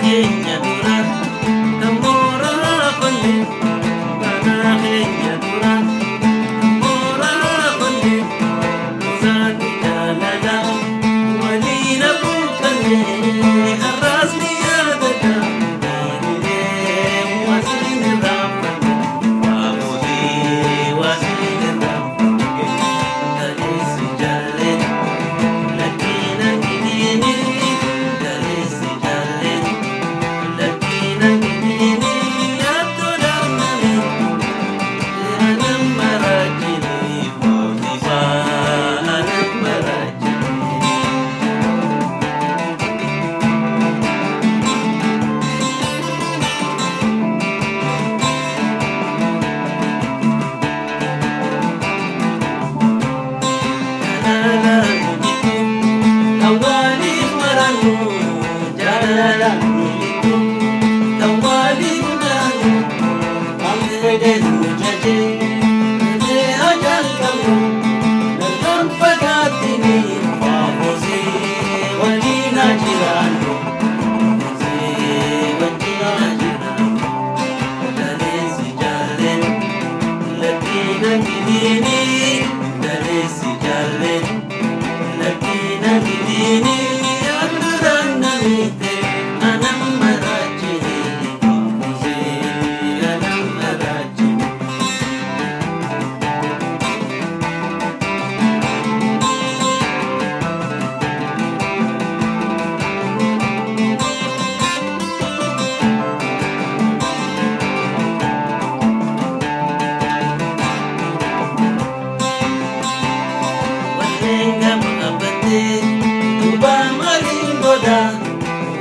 keenya dura kan mooraa fanne mana keenya dura mooraa fanne saani jaalala waliin abuufanne arraasni yaadata deebilee wasiin irraanfanne waamulee wasiin irraanfanne galeessi jaallee lakkina gidiini galeessi jaallee lakkina gidiini yaatoo dhaabname anam maraajini mootifaa anam maraajini.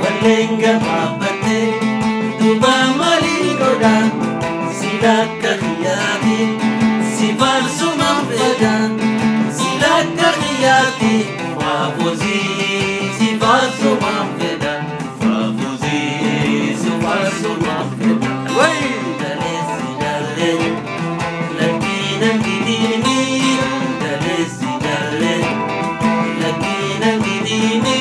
Walenga mabate tuba malingoda silaka khiyati sifarsu mafeda silaka khiyati fafuzi sifarsu mafeda fafuzi sifarsu mafeda way dalesi dalle lakina gidini dalesi dalle lakina gidini